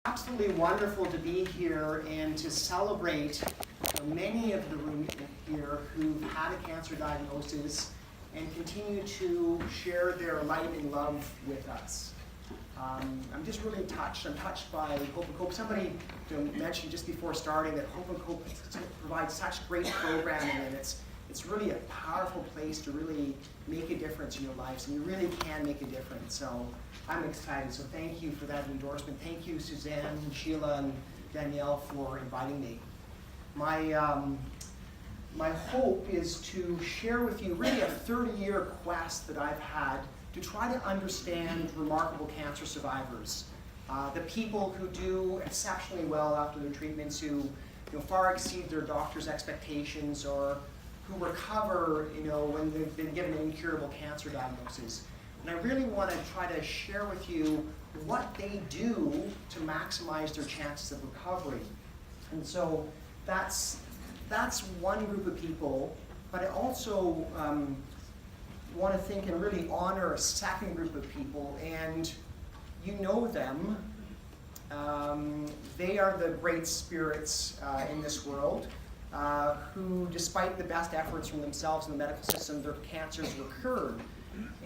Absolutely wonderful to be here and to celebrate many of the room here who've had a cancer diagnosis and continue to share their light and love with us. I'm just really touched. I'm touched by Hope and Cope. Somebody mentioned just before starting that Hope and Cope provides such great programming, and it's really a powerful place to really make a difference in your lives, and you really can make a difference. So I'm excited. So thank you for that endorsement. Thank you, Suzanne, and Sheila, and Danielle for inviting me. My hope is to share with you really a 30-year quest that I've had to try to understand remarkable cancer survivors, the people who do exceptionally well after their treatments, who far exceed their doctor's expectations, or who recover when they've been given an incurable cancer diagnosis. And I really want to try to share with you what they do to maximize their chances of recovery. And so that's one group of people, but I also want to think and really honor a second group of people, and you know them. They are the great spirits in this world who, despite the best efforts from themselves and the medical system, their cancers recurred.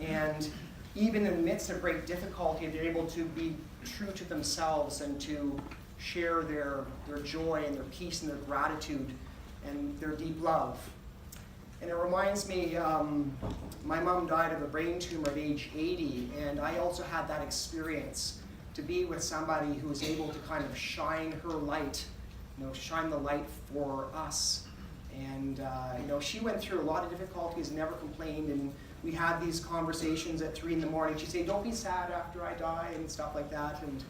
And even in the midst of great difficulty, they're able to be true to themselves and to share their joy and their peace and their gratitude and their deep love. And it reminds me, my mom died of a brain tumor at age 80, and I also had that experience to be with somebody who was able to kind of shine her light, shine the light for us. And she went through a lot of difficulties, never complained, and we had these conversations at 3 in the morning. She'd say, "Don't be sad after I die," and stuff like that. And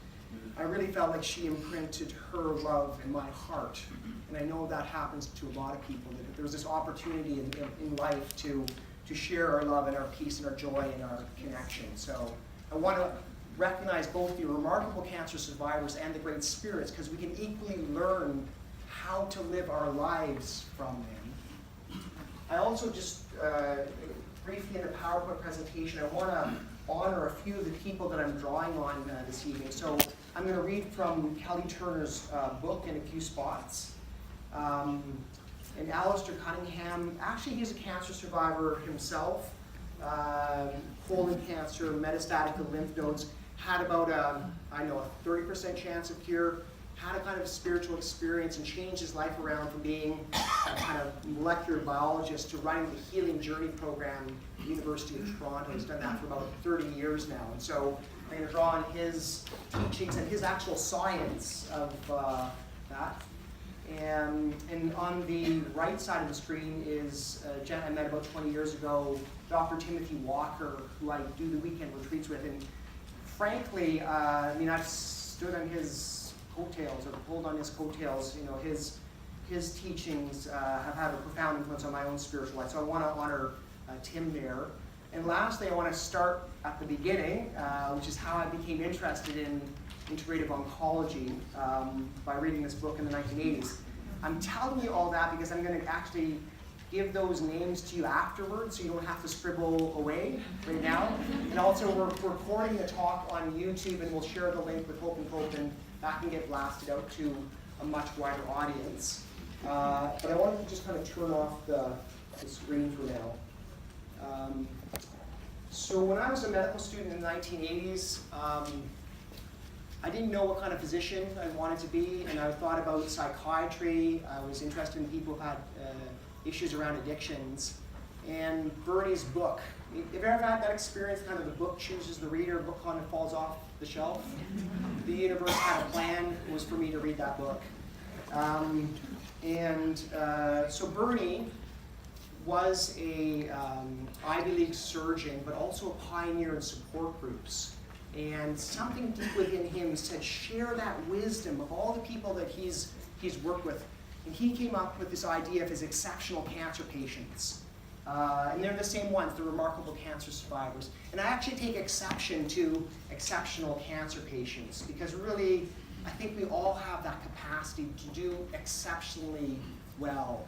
I really felt like she imprinted her love in my heart. And I know that happens to a lot of people, that there's this opportunity in life to share our love and our peace and our joy and our connection. So I want to recognize both the remarkable cancer survivors and the great spirits, because we can equally learn how to live our lives from them. I also just, briefly in the PowerPoint presentation, I want to honor a few of the people that I'm drawing on this evening. So I'm going to read from Kelly Turner's book in a few spots. And Alistair Cunningham, actually he's a cancer survivor himself, colon cancer, metastatic to lymph nodes, had about a 30% chance of cure, had a kind of spiritual experience and changed his life around from being a kind of molecular biologist to running the Healing Journey program at the University of Toronto. He's done that for about 30 years now. And so I'm going to draw on his teachings and his actual science of that. And on the right side of the screen is a gent I met about 20 years ago, Dr. Timothy Walker, who I do the weekend retreats with. And frankly, I've stood on his coattails, or pulled on his coattails. His teachings have had a profound influence on my own spiritual life. So I want to honor Tim there. And lastly, I want to start at the beginning, which is how I became interested in integrative oncology by reading this book in the 1980s. I'm telling you all that because I'm going to actually give those names to you afterwards, so you don't have to scribble away right now. And also, we're recording the talk on YouTube, and we'll share the link with Hope and Cope, and that can get blasted out to a much wider audience. But I wanted to just kind of turn off the screen for now. So when I was a medical student in the 1980s, I didn't know what kind of physician I wanted to be, and I thought about psychiatry. I was interested in people who had issues around addictions. And Bernie's book, have you ever had that experience, kind of the book chooses the reader, book kind of falls off the shelf? The universe had a plan, it was for me to read that book. So Bernie was a Ivy League surgeon, but also a pioneer in support groups. And something deep within him said, share that wisdom of all the people that he's worked with. And he came up with this idea of his exceptional cancer patients. And they're the same ones, the remarkable cancer survivors. And I actually take exception to exceptional cancer patients, because really, I think we all have that capacity to do exceptionally well.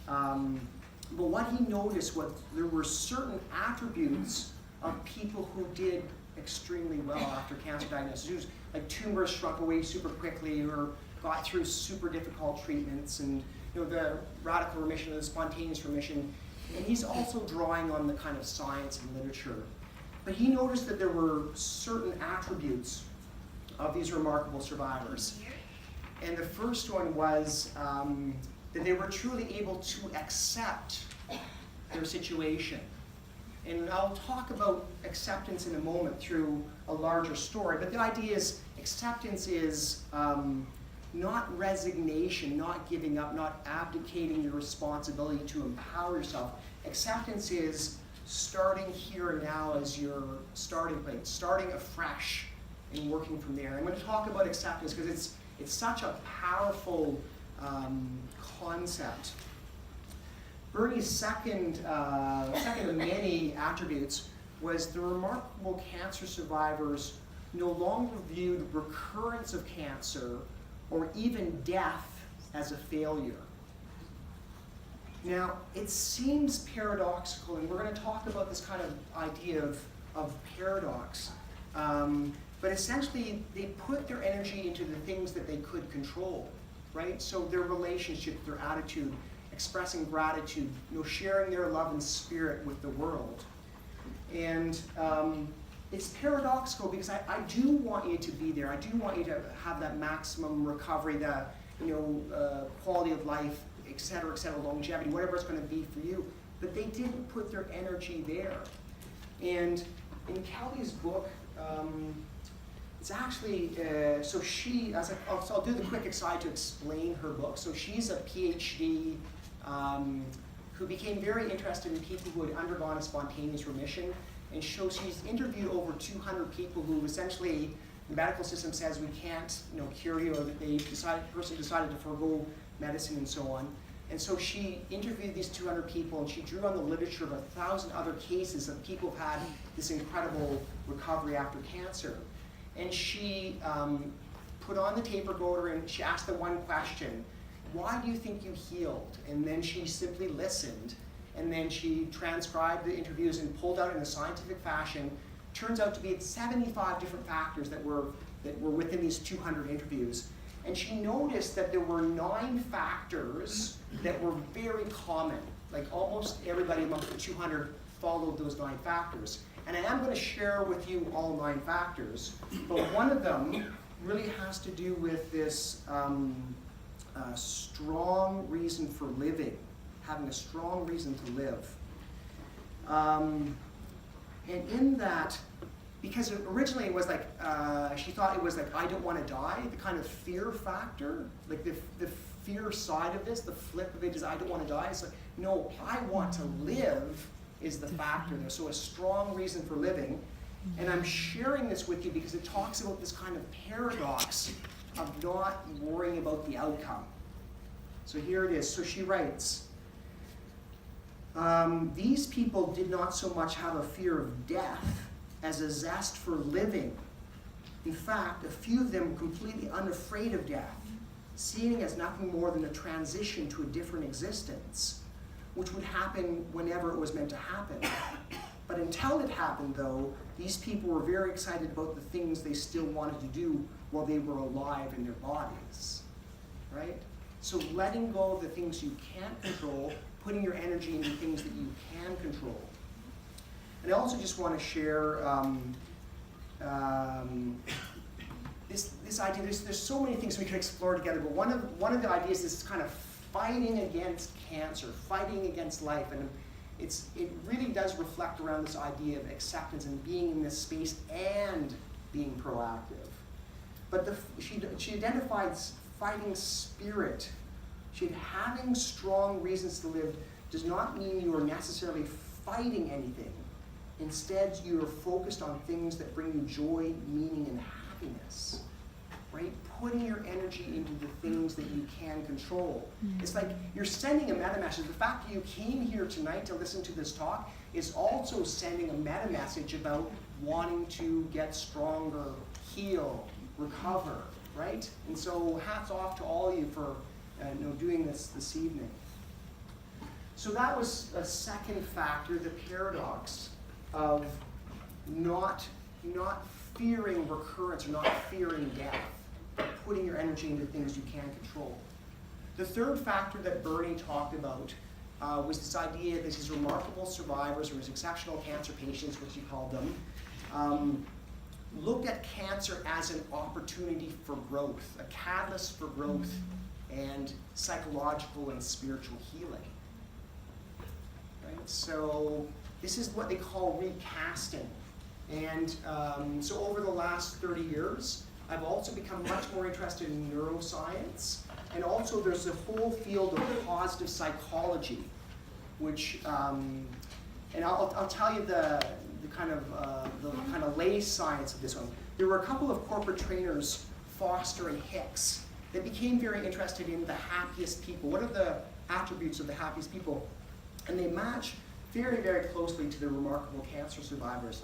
But what he noticed was there were certain attributes of people who did extremely well after cancer diagnosis. like tumors shrunk away super quickly or got through super difficult treatments, and the radical remission, the spontaneous remission. And he's also drawing on the kind of science and literature. But he noticed that there were certain attributes of these remarkable survivors. And the first one was that they were truly able to accept their situation. And I'll talk about acceptance in a moment through a larger story, but the idea is acceptance is not resignation, not giving up, not abdicating your responsibility to empower yourself. Acceptance is starting here and now as your starting point, starting afresh and working from there. I'm going to talk about acceptance because it's such a powerful concept. Bernie's second of many attributes was the remarkable cancer survivors no longer viewed recurrence of cancer or even death as a failure. Now, it seems paradoxical, and we're going to talk about this kind of idea of paradox, but essentially they put their energy into the things that they could control, right? So their relationship, their attitude, expressing gratitude, sharing their love and spirit with the world. And it's paradoxical because I do want you to be there. I do want you to have that maximum recovery, that quality of life, et cetera, longevity, whatever it's going to be for you. But they didn't put their energy there. And in Kelly's book, it's actually, so I'll do the quick aside to explain her book. So she's a PhD who became very interested in people who had undergone a spontaneous remission. And so she's interviewed over 200 people who essentially, the medical system says we can't cure you, or that the person decided to forego medicine and so on. And so she interviewed these 200 people, and she drew on the literature of 1,000 other cases of people who've had this incredible recovery after cancer. And she put on the tape recorder and she asked the one question, why do you think you healed? And then she simply listened, and then she transcribed the interviews and pulled out in a scientific fashion. Turns out to be 75 different factors that were within these 200 interviews. And she noticed that there were 9 factors that were very common. Like almost everybody among the 200 followed those 9 factors. And I am going to share with you all 9 factors, but one of them really has to do with this strong reason for living, having a strong reason to live. And in that, because originally it was like, she thought it was like, I don't want to die, the kind of fear factor, like the fear side of this, the flip of it is I don't want to die. It's like, no, I want to live is the factor there. So a strong reason for living. And I'm sharing this with you because it talks about this kind of paradox of not worrying about the outcome. So here it is. So she writes, these people did not so much have a fear of death as a zest for living. In fact, a few of them were completely unafraid of death, seeing it as nothing more than a transition to a different existence, which would happen whenever it was meant to happen. But until it happened, though, these people were very excited about the things they still wanted to do while they were alive in their bodies, right? So letting go of the things you can't control, putting your energy into things that you can control. And I also just want to share this idea. There's so many things we could explore together, but one of the ideas is kind of fighting against cancer, fighting against life, and it really does reflect around this idea of acceptance and being in this space and being proactive. But she identified fighting spirit. Having strong reasons to live does not mean you are necessarily fighting anything. Instead, you are focused on things that bring you joy, meaning, and happiness, right? Putting your energy into the things that you can control. It's like you're sending a meta message. The fact that you came here tonight to listen to this talk is also sending a meta message about wanting to get stronger, heal, recover, right? And so hats off to all of you for doing this evening. So that was a second factor, the paradox of not fearing recurrence or not fearing death, but putting your energy into things you can control. The third factor that Bernie talked about was this idea that his remarkable survivors, or his exceptional cancer patients, which he called them, looked at cancer as an opportunity for growth, a catalyst for growth and psychological and spiritual healing. Right? So this is what they call recasting. And so over the last 30 years, I've also become much more interested in neuroscience. And also there's a whole field of positive psychology, which, and I'll tell you the kind of lay science of this one. There were a couple of corporate trainers, Foster and Hicks, that became very interested in the happiest people. What are the attributes of the happiest people? And they match very, very closely to the remarkable cancer survivors.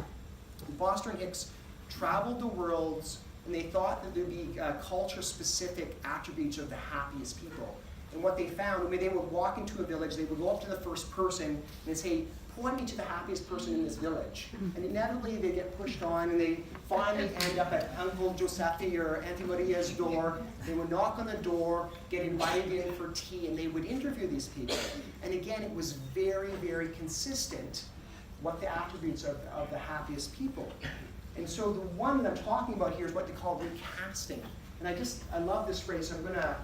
And Foster and Hicks traveled the world, and they thought that there'd be culture-specific attributes of the happiest people. And what they found, when they would walk into a village, they would go up to the first person and they'd say, point me to the happiest person in this village. And inevitably they get pushed on, and they finally end up at Uncle Giuseppe or Auntie Maria's door. They would knock on the door, get invited in for tea, and they would interview these people. And again, it was very, very consistent what the attributes of the happiest people. And so the one that I'm talking about here is what they call recasting. And I love this phrase, so I'm gonna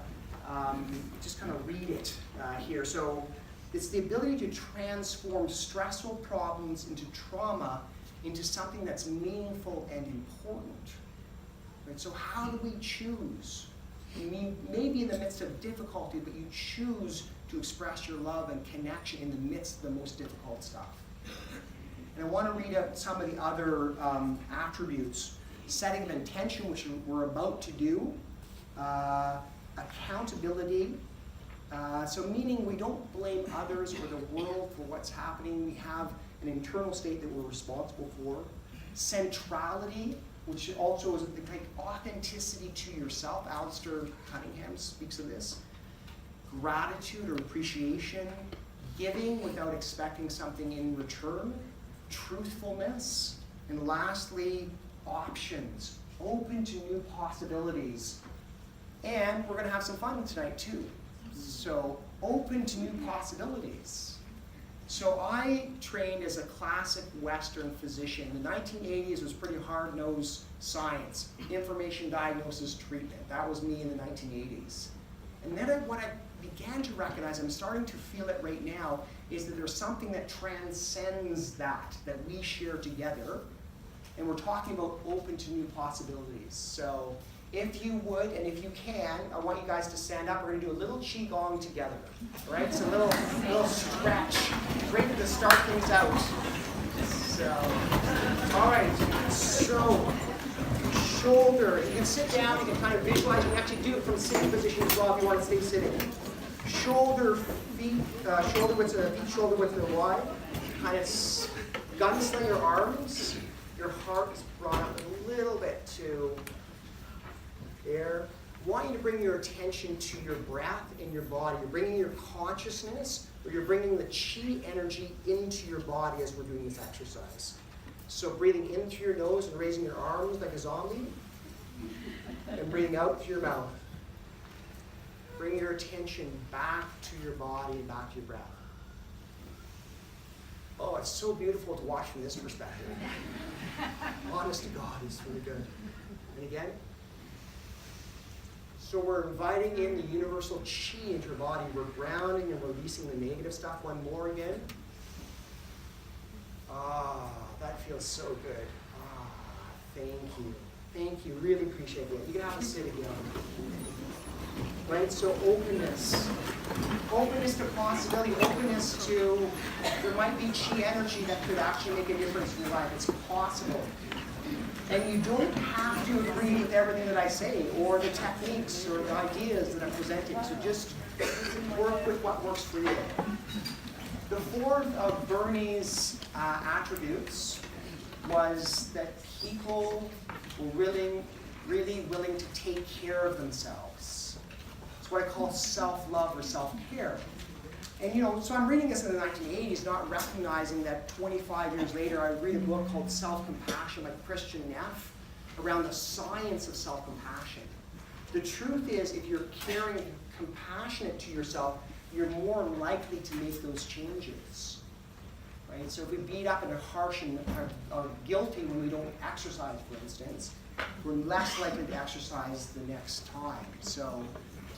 just kind of read it here. So it's the ability to transform stressful problems into trauma into something that's meaningful and important. Right? So how do we choose? I mean, maybe in the midst of difficulty, but you choose to express your love and connection in the midst of the most difficult stuff. And I want to read out some of the other attributes. Setting of intention, which we're about to do. Accountability. So meaning we don't blame others or the world for what's happening. We have an internal state that we're responsible for. Centrality, which also is like authenticity to yourself. Alistair Cunningham speaks of this. Gratitude or appreciation. Giving without expecting something in return. Truthfulness. And lastly, options. Open to new possibilities. And we're going to have some fun tonight too. So, open to new possibilities. So I trained as a classic Western physician. In the 1980s, was pretty hard-nosed science. Information, diagnosis, treatment. That was me in the 1980s. And then what I began to recognize, I'm starting to feel it right now, is that there's something that transcends that we share together. And we're talking about open to new possibilities. So if you would, and if you can, I want you guys to stand up. We're going to do a little Qigong together. All right? So a little stretch. Great to start things out. So, all right. So, shoulder. You can sit down. You can kind of visualize. You can actually do it from sitting position as well if you want to stay sitting. Shoulder, feet, shoulder width to wide. Kind of gunsling your arms. Your heart is brought up a little bit to there. I want you to bring your attention to your breath in your body. You're bringing your consciousness, or you're bringing the chi energy into your body as we're doing this exercise. So breathing in through your nose and raising your arms like a zombie, and breathing out through your mouth. Bring your attention back to your body and back to your breath. Oh, it's so beautiful to watch from this perspective. Honest to God, it's really good. And again. So we're inviting in the universal chi into your body. We're grounding and releasing the negative stuff. One more again. Ah, that feels so good. Ah, thank you. Thank you. Really appreciate it. You can have a sit again. Right? So openness. Openness to possibility. Openness to, there might be chi energy that could actually make a difference in your life. It's possible. And you don't have to agree with everything that I say, or the techniques, or the ideas that I'm presenting. So just work with what works for you. The fourth of Bernie's attributes was that people were really willing to take care of themselves. It's what I call self-love or self-care. And so I'm reading this in the 1980s, not recognizing that 25 years later I read a book called Self-Compassion by Christian Neff. around the science of self-compassion. The truth is, if you're caring and compassionate to yourself, you're more likely to make those changes. Right? So if we beat up and are harsh and are guilty when we don't exercise, for instance, we're less likely to exercise the next time. So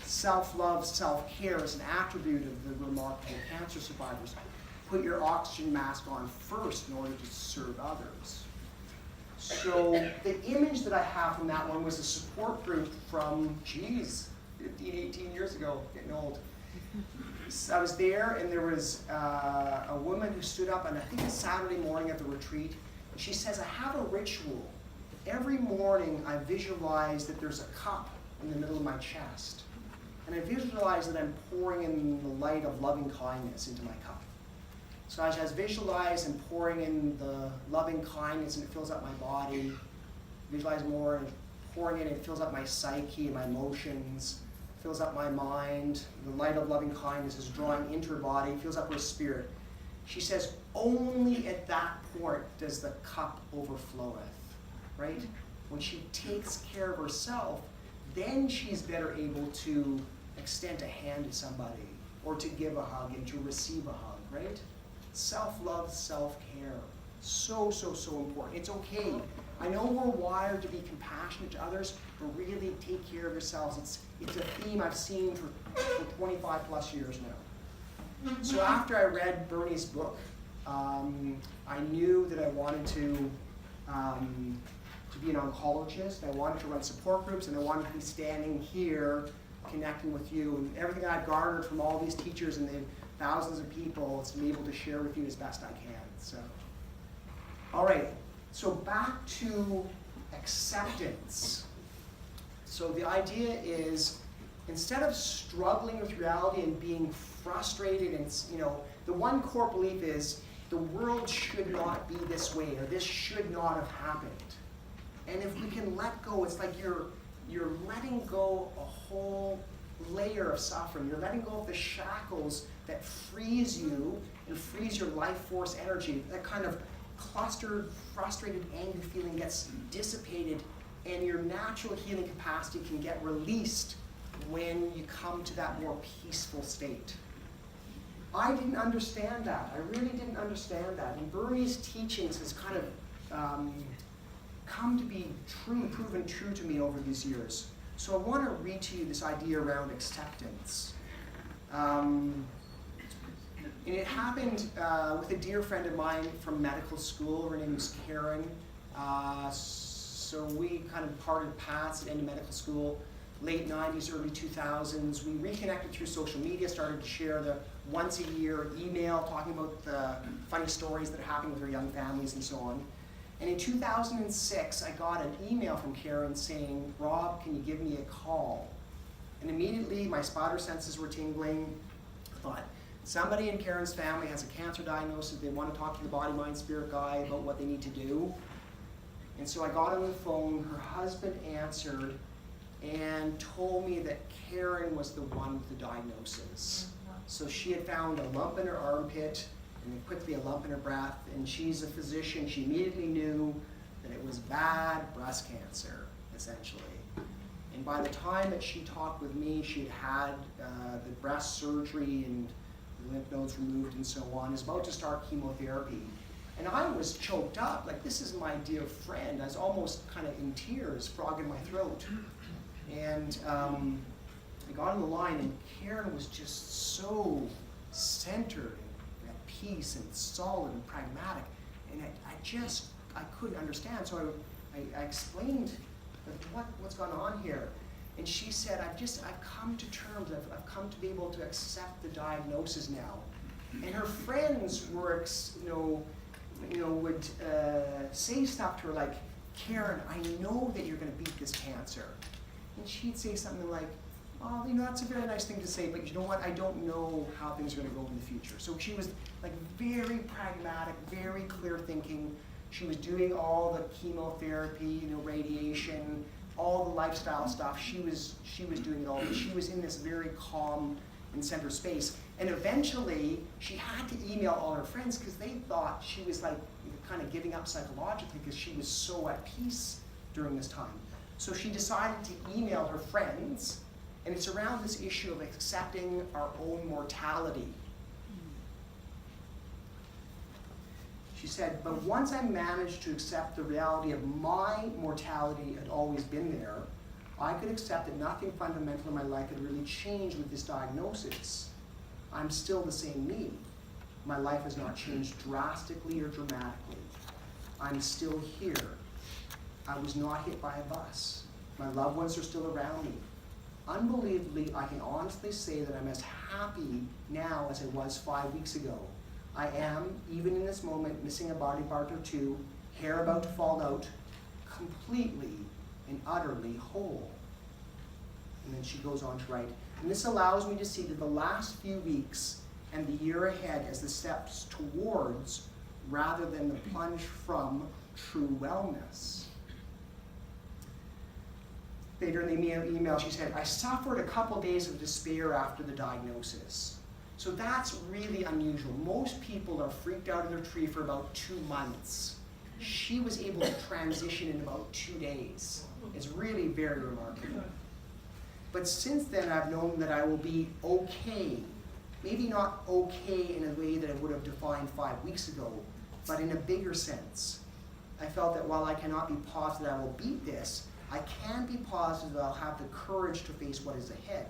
self-love, self-care is an attribute of the remarkable cancer survivors. Put your oxygen mask on first in order to serve others. So the image that I have from that one was a support group from, 15, 18 years ago, getting old. I was there, and there was a woman who stood up on, I think, a Saturday morning at the retreat, and she says, I have a ritual. Every morning I visualize that there's a cup in the middle of my chest, and I visualize that I'm pouring in the light of loving kindness into my cup. So as I visualize and pouring in the loving kindness, and it fills up my body, visualize more, and pouring in, it fills up my psyche and my emotions, fills up my mind. The light of loving kindness is drawing into her body, fills up her spirit. She says, only at that point does the cup overfloweth, right? When she takes care of herself, then she's better able to extend a hand to somebody, or to give a hug and to receive a hug, right? Self-love, self-care. So, so, so important. It's okay. I know we're wired to be compassionate to others, but really take care of yourselves. It's a theme I've seen for 25 plus years now. So after I read Bernie's book, I knew that I wanted to be an oncologist. I wanted to run support groups, and I wanted to be standing here connecting with you. And everything I've garnered from all these teachers and the thousands of people is to be able to share with you as best I can. So, all right. So back to acceptance. So the idea is, instead of struggling with reality and being frustrated, and the one core belief is the world should not be this way, or this should not have happened. And if we can let go, it's like you're letting go a whole layer of suffering. You're letting go of the shackles that freeze you and freeze your life force energy. That kind of clustered, frustrated, angry feeling gets dissipated, and your natural healing capacity can get released when you come to that more peaceful state. I didn't understand that. I really didn't understand that. And Bernie's teachings has kind of come to be true, proven true to me over these years. So I want to read to you this idea around acceptance. And it happened with a dear friend of mine from medical school. Her name was Karen. So we kind of parted paths at the end of medical school, late 90s, early 2000s. We reconnected through social media, started to share the once a year email talking about the funny stories that are happening with our young families and so on. And in 2006, I got an email from Karen saying, Rob, can you give me a call? And immediately my spider senses were tingling. I thought, somebody in Karen's family has a cancer diagnosis. They want to talk to the body, mind, spirit guy about what they need to do. And so I got on the phone. Her husband answered and told me that Karen was the one with the diagnosis. So she had found a lump in her armpit, and then quickly a lump in her breath, and she's a physician. She immediately knew that it was bad breast cancer, essentially. And by the time that she talked with me, she had the breast surgery and the lymph nodes removed and so on, is about to start chemotherapy. And I was choked up, like, this is my dear friend. I was almost kind of in tears, frog in my throat. And I got on the line, and Karen was just so centered and at peace and solid and pragmatic. And I couldn't understand. So I explained what's going on here. And she said, I've come to terms, I've come to be able to accept the diagnosis now. And her friends were, would say stuff to her like, Karen, I know that you're going to beat this cancer. And she'd say something like, oh, that's a very nice thing to say, but you know what? I don't know how things are going to go in the future. So she was like very pragmatic, very clear thinking. She was doing all the chemotherapy, radiation, all the lifestyle stuff. She was doing it all, but she was in this very calm and center space. And eventually, she had to email all her friends because they thought she was like kind of giving up psychologically because she was so at peace during this time. So she decided to email her friends, and it's around this issue of accepting our own mortality. She said, but once I managed to accept the reality of my mortality had always been there, I could accept that nothing fundamental in my life had really changed with this diagnosis. I'm still the same me. My life has not changed drastically or dramatically. I'm still here. I was not hit by a bus. My loved ones are still around me. Unbelievably, I can honestly say that I'm as happy now as I was 5 weeks ago. I am, even in this moment, missing a body part or two, hair about to fall out, completely and utterly whole. And then she goes on to write, and this allows me to see that the last few weeks and the year ahead as the steps towards, rather than the plunge from, true wellness. Later in the email, she said, I suffered a couple days of despair after the diagnosis. So that's really unusual. Most people are freaked out of their tree for about 2 months. She was able to transition in about 2 days. It's really very remarkable. But since then, I've known that I will be okay. Maybe not okay in a way that I would have defined 5 weeks ago, but in a bigger sense. I felt that while I cannot be positive I will beat this, I can be positive that I'll have the courage to face what is ahead.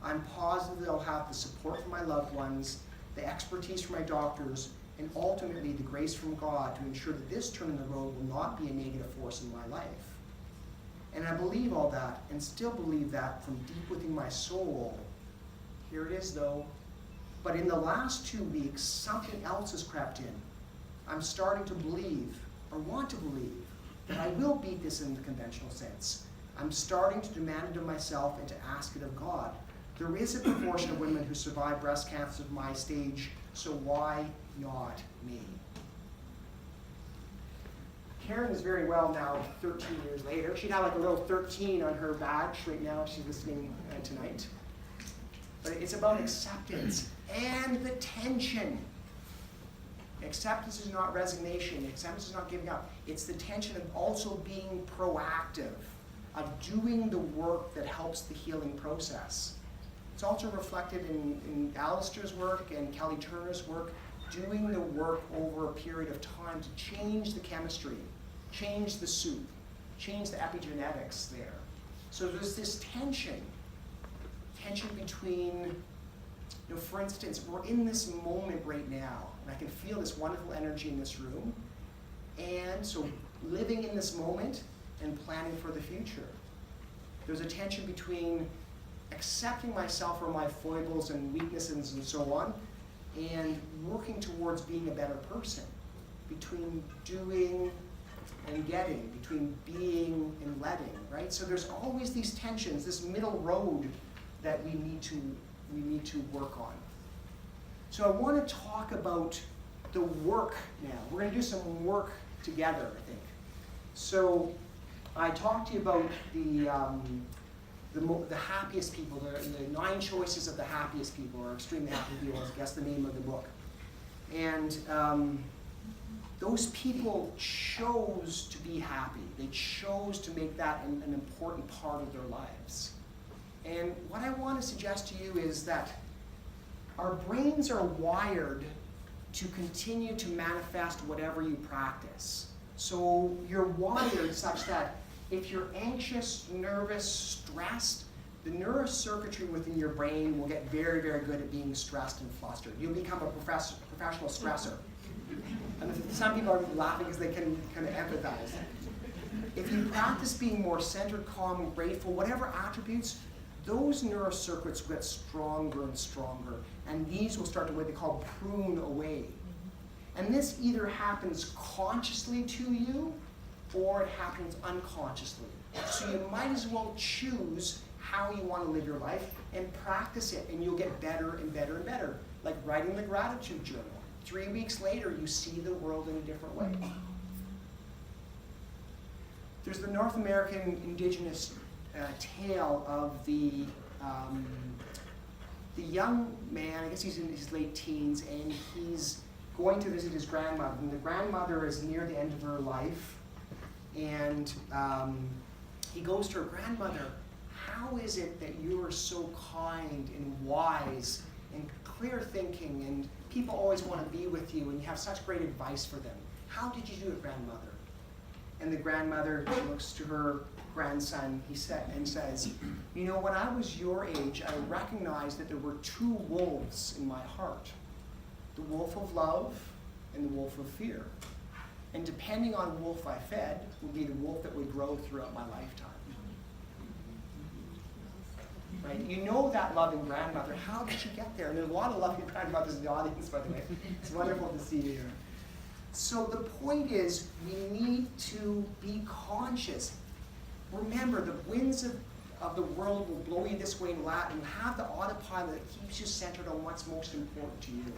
I'm positive that I'll have the support from my loved ones, the expertise from my doctors, and ultimately the grace from God to ensure that this turn in the road will not be a negative force in my life. And I believe all that, and still believe that from deep within my soul. Here it is though. But in the last 2 weeks, something else has crept in. I'm starting to believe, or want to believe, that I will beat this in the conventional sense. I'm starting to demand it of myself and to ask it of God. There is a proportion of women who survive breast cancer at my stage, so why not me? Karen is very well now, 13 years later. She'd have like a little 13 on her badge right now. She's listening tonight. But it's about acceptance and the tension. Acceptance is not resignation. Acceptance is not giving up. It's the tension of also being proactive, of doing the work that helps the healing process. It's also reflected in Alistair's work and Kelly Turner's work, doing the work over a period of time to change the chemistry, change the soup, change the epigenetics there. So there's this tension between, for instance, we're in this moment right now, and I can feel this wonderful energy in this room, and so living in this moment and planning for the future. There's a tension between accepting myself for my foibles and weaknesses and so on, and working towards being a better person, between doing and getting, between being and letting, right? So there's always these tensions, this middle road that we need to work on. So I want to talk about the work now. We're going to do some work together, I think. So I talked to you about the happiest people, the 9 choices of the happiest people, or extremely happy people, I guess the name of the book. And those people chose to be happy. They chose to make that an important part of their lives. And what I want to suggest to you is that our brains are wired to continue to manifest whatever you practice. So you're wired such that if you're anxious, nervous, stressed, the neurocircuitry within your brain will get very, very good at being stressed and flustered. You'll become a professional stressor. And some people are laughing because they can kind of empathize. If you practice being more centered, calm, and grateful, whatever attributes, those neurocircuits get stronger and stronger, and these will start to what they call prune away. And this either happens consciously to you, or it happens unconsciously. So you might as well choose how you want to live your life and practice it, and you'll get better and better and better. Like writing the gratitude journal. 3 weeks later, you see the world in a different way. There's the North American indigenous tale of the young man, I guess he's in his late teens, and he's going to visit his grandmother. And the grandmother is near the end of her life, And he goes to her, "Grandmother, how is it that you are so kind and wise and clear thinking, and people always want to be with you, and you have such great advice for them? How did you do it, grandmother?" And the grandmother looks to her grandson and says, "You know, when I was your age, I recognized that there were two wolves in my heart. The wolf of love and the wolf of fear. And depending on wolf I fed would be the wolf that would grow throughout my lifetime." Right? You know that loving grandmother. How did she get there? And there's a lot of loving grandmothers in the audience, by the way. It's wonderful to see you here. So the point is, we need to be conscious. Remember, the winds of the world will blow you this way and that, and have the autopilot that keeps you centered on what's most important to you.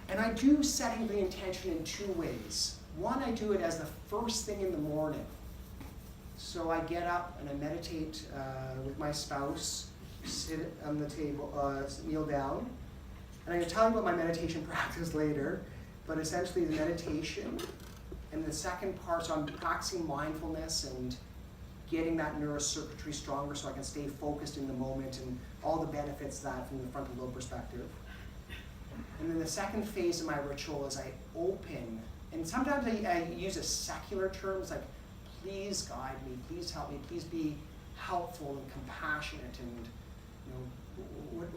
And I do setting the intention in two ways. One, I do it as the first thing in the morning. So I get up and I meditate with my spouse, sit on the table, kneel down. And I'm going to tell you about my meditation practice later, but essentially the meditation. And the second part, so I'm practicing mindfulness and getting that neurocircuitry stronger so I can stay focused in the moment and all the benefits of that from the frontal lobe perspective. And then the second phase of my ritual is I open, and sometimes I use a secular term, it's like, "Please guide me, please help me, please be helpful and compassionate, and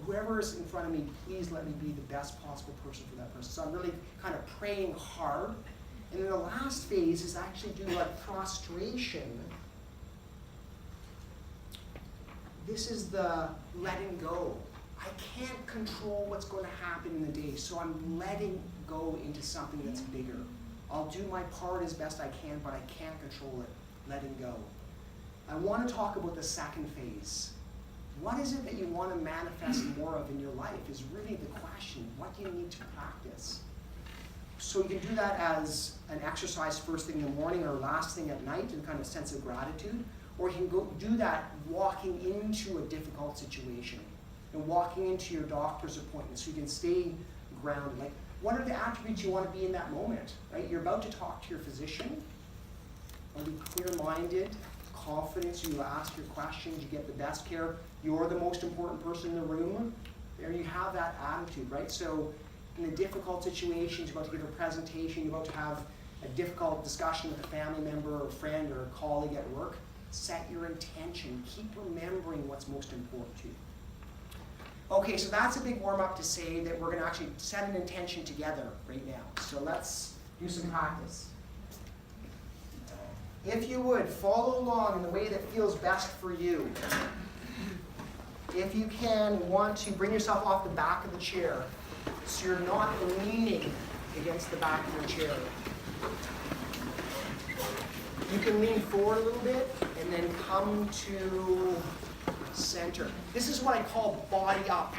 whoever is in front of me, please let me be the best possible person for that person." So I'm really kind of praying hard. And then the last phase is actually do like prostration. This is the letting go. I can't control what's going to happen in the day, so I'm letting go into something that's bigger. I'll do my part as best I can, but I can't control it. Letting go. I want to talk about the second phase. What is it that you want to manifest more of in your life is really the question. What do you need to practice? So you can do that as an exercise first thing in the morning or last thing at night in kind of sense of gratitude. Or you can go do that walking into a difficult situation and walking into your doctor's appointment so you can stay grounded. Like, what are the attributes you want to be in that moment, right? You're about to talk to your physician. Be clear-minded, confident, so you ask your questions, you get the best care. You're the most important person in the room. There you have that attitude, right? So in the difficult situations, you're about to give a presentation, you're about to have a difficult discussion with a family member or a friend or a colleague at work, set your intention. Keep remembering what's most important to you. Okay, so that's a big warm-up to say that we're going to actually set an intention together right now. So let's do some practice. If you would, follow along in the way that feels best for you. If you can, want to bring yourself off the back of the chair so you're not leaning against the back of your chair. You can lean forward a little bit and then come to center. This is what I call body up.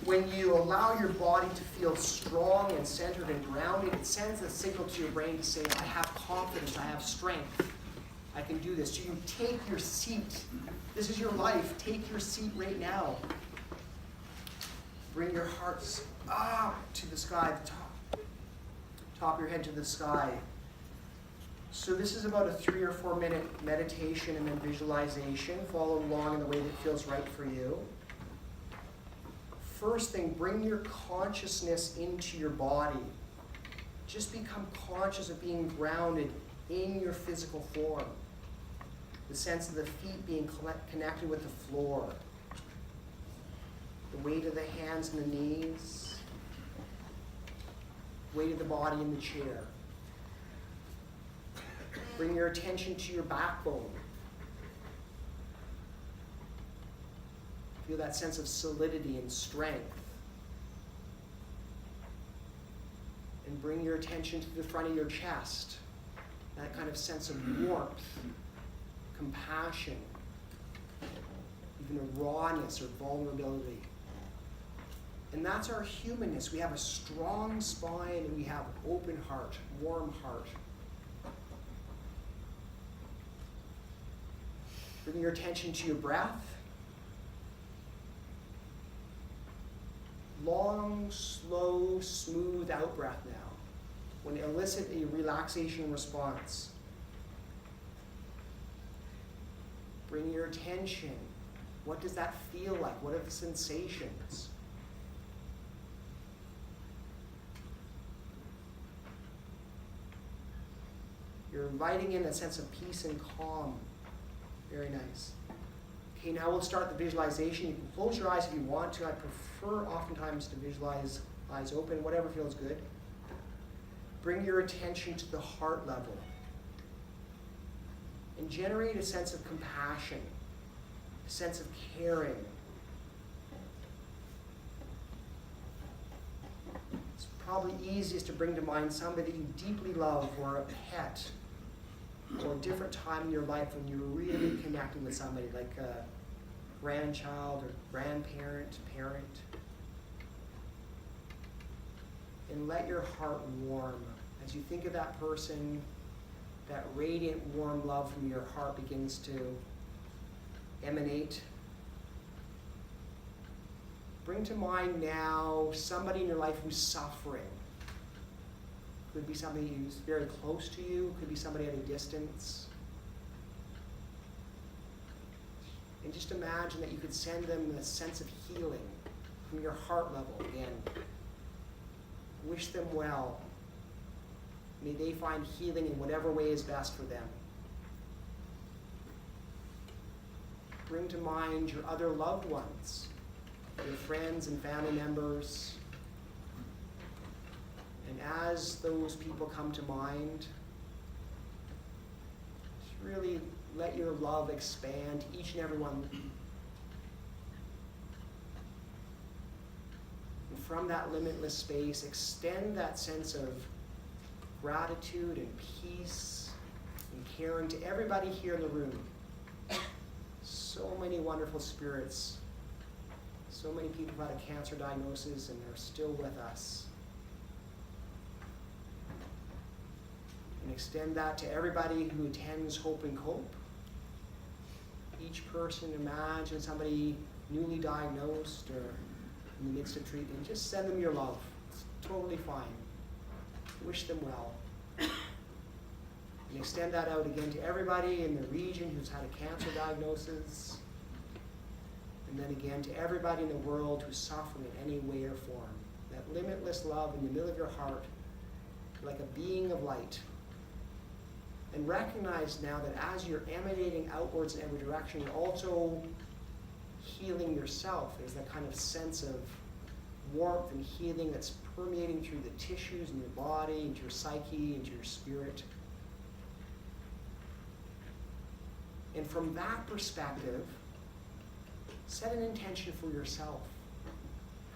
When you allow your body to feel strong and centered and grounded, it sends a signal to your brain to say, "I have confidence, I have strength, I can do this." So you take your seat. This is your life. Take your seat right now. Bring your hearts up to the sky, the top of your head to the sky. So this is about a 3 or 4 minute meditation and then visualization. Follow along in the way that feels right for you. First thing, bring your consciousness into your body. Just become conscious of being grounded in your physical form. The sense of the feet being connected with the floor. The weight of the hands and the knees. Weight of the body in the chair. Bring your attention to your backbone. Feel that sense of solidity and strength. And bring your attention to the front of your chest. That kind of sense of warmth, compassion, even a rawness or vulnerability. And that's our humanness. We have a strong spine and we have open heart, warm heart. Bring your attention to your breath. Long, slow, smooth out breath now. When you elicit a relaxation response. Bring your attention. What does that feel like? What are the sensations? You're inviting in a sense of peace and calm. Very nice. Okay, now we'll start the visualization. You can close your eyes if you want to. I prefer oftentimes to visualize eyes open, whatever feels good. Bring your attention to the heart level and generate a sense of compassion, a sense of caring. It's probably easiest to bring to mind somebody you deeply love, or a pet, or a different time in your life when you're really connecting with somebody, like a grandchild or grandparent, parent. And let your heart warm. As you think of that person, that radiant, warm love from your heart begins to emanate. Bring to mind now somebody in your life who's suffering. Could be somebody who's very close to you, could be somebody at a distance. And just imagine that you could send them a sense of healing from your heart level again. Wish them well. May they find healing in whatever way is best for them. Bring to mind your other loved ones, your friends and family members. And as those people come to mind, just really let your love expand to each and every one. And from that limitless space, extend that sense of gratitude and peace and caring to everybody here in the room. So many wonderful spirits. So many people who had a cancer diagnosis and are still with us. And extend that to everybody who attends Hope and Cope. Each person, imagine somebody newly diagnosed or in the midst of treatment. Just send them your love. It's totally fine. Wish them well. And extend that out again to everybody in the region who's had a cancer diagnosis. And then again to everybody in the world who's suffering in any way or form. That limitless love in the middle of your heart, like a being of light. And recognize now that as you're emanating outwards in every direction, you're also healing yourself. There's that kind of sense of warmth and healing that's permeating through the tissues in your body, into your psyche, into your spirit. And from that perspective, set an intention for yourself.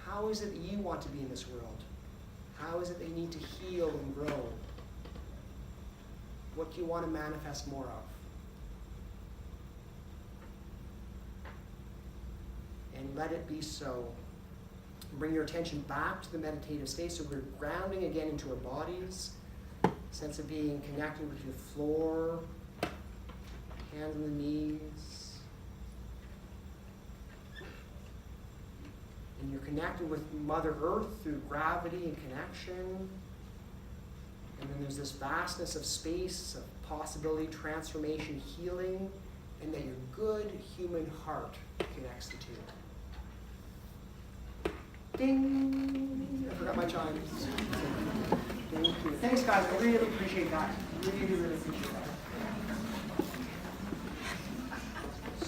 How is it that you want to be in this world? How is it that you need to heal and grow? What do you want to manifest more of? And let it be so. Bring your attention back to the meditative state. So we're grounding again into our bodies. Sense of being connected with your floor. Hands on the knees. And you're connected with Mother Earth through gravity and connection. And then there's this vastness of space, of possibility, transformation, healing, and that your good human heart connects the two. Ding! I forgot my chimes. Thank you. Thanks, guys. I really appreciate that. Really, really appreciate that.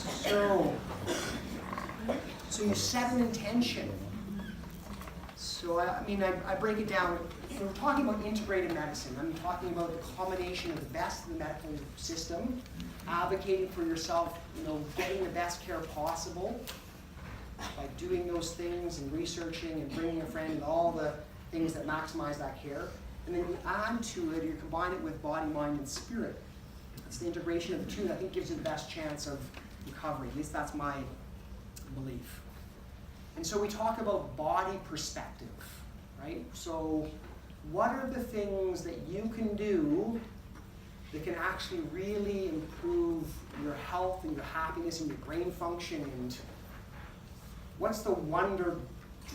So you set an intention. So, I break it down. We're talking about integrated medicine. I'm talking about the combination of the best of the medical system, advocating for yourself, getting the best care possible by doing those things and researching and bringing a friend and all the things that maximize that care. And then you add to it, you combine it with body, mind, and spirit. It's the integration of the two that I think gives you the best chance of recovery. At least that's my belief. And so we talk about body perspective, right? So what are the things that you can do that can actually really improve your health and your happiness and your brain function? And what's the wonder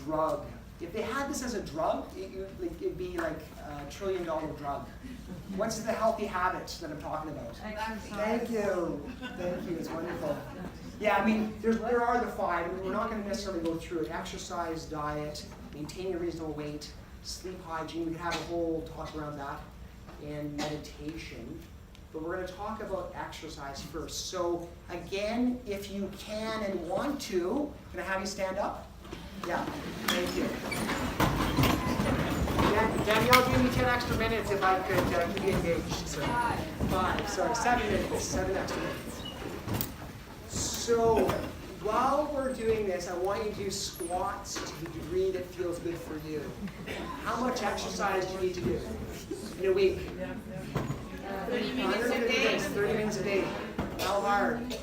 drug If they had this as a drug, it'd be like a $1 trillion drug. What's the healthy habits that I'm talking about? Thank you. Thank you. It's wonderful. Yeah, I mean, there are the 5. I mean, we're not going to necessarily go through it. Exercise, diet, maintain a reasonable weight, sleep hygiene. We could have a whole talk around that, and meditation. But we're going to talk about exercise first. So again, if you can and want to, can I have you stand up? Yeah, thank you. Danielle, give me 10 extra minutes if I could keep you engaged. So, 5, sorry, 7 minutes, 7 extra minutes. So while we're doing this, I want you to do squats to the degree that feels good for you. How much exercise do you need to do in a week? 30 minutes a day. 30 minutes a day. How hard?